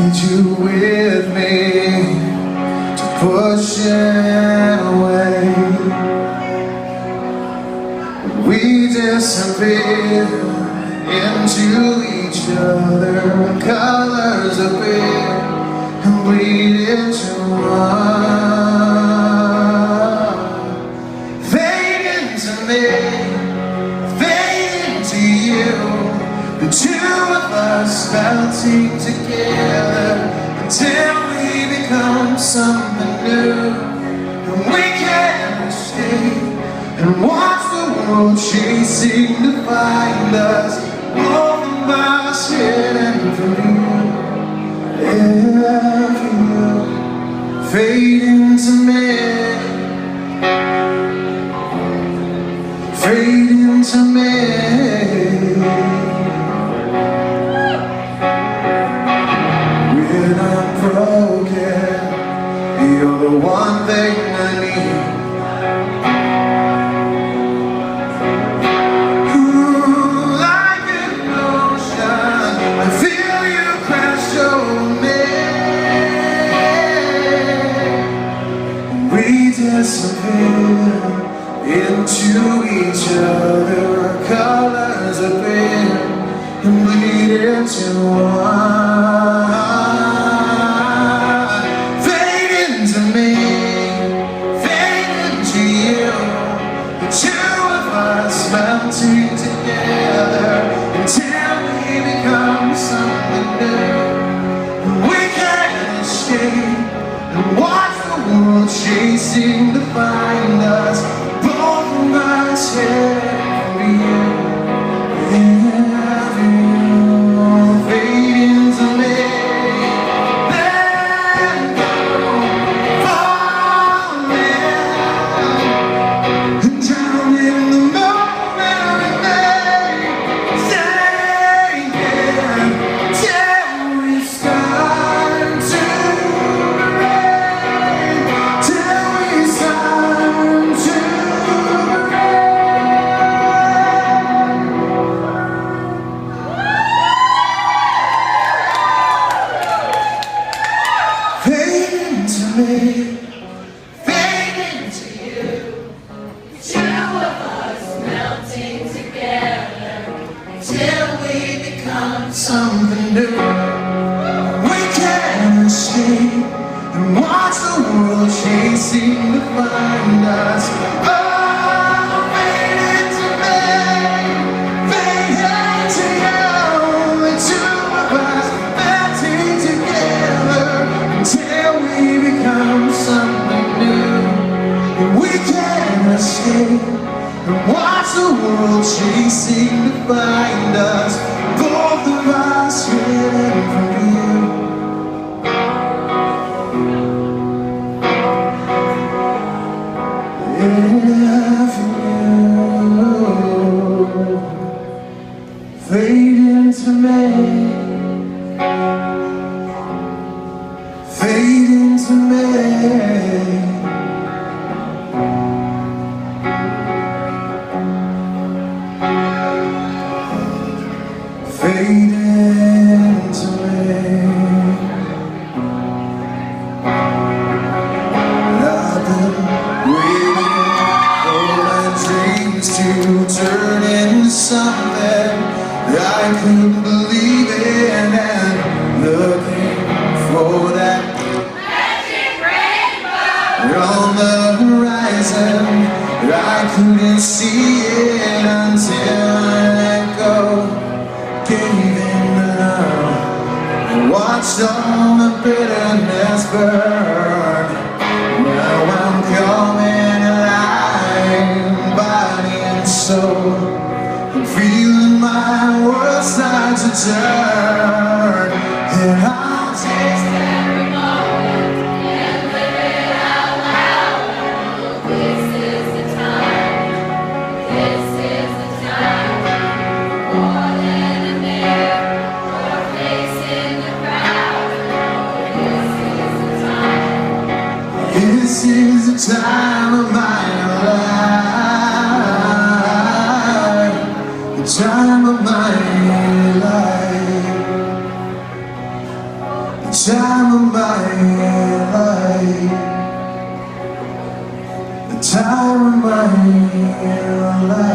need you with me to push it away. We disappear into each other, colors appear and bleed into one. Fade into me, fade into you, the two of us melting together until we become something new. And we can't escape and watch the world chasing to find us, both of us hidden from you. Yeah, from you. Fade into me, fade into me. We're not broken, you're the one thing I need. Like an ocean, I feel you crash over me. We disappear into each other, our colors appear and bleed into one. Fade into me, fade into you, the two of us melting together until we become something new. We can't escape and watch the world chasing to find us, both of us heading for you. Yeah, for you. Fade into me, then go falling down in the moment we made, staying till we start to rain, till we start to fade into me, fade into you, Two of us melting together till we become something new. We can't escape and watch the world chasing to find us. Oh, fade into me, fade into you, the two of us melting together until we become something new. We can't escape and watch the world chasing to find us, both of us hidden from you. Yeah, from you. Fade into me, fade into me. Fade into me. I've been waiting for my dreams to turn into something that I couldn't believe in, and looking for that magic rainbow on the horizon. I couldn't see it until I let go. Gave in love and watched all the bitterness burn. Now I'm coming alive, body and soul. I'm feeling my world start to turn, and I'll taste every moment and live it out loud. This is the time. This is the time. More than a name, your face in the crowd. This is the time. This is the time of my life, the time of my life. time of my life, the time of my life.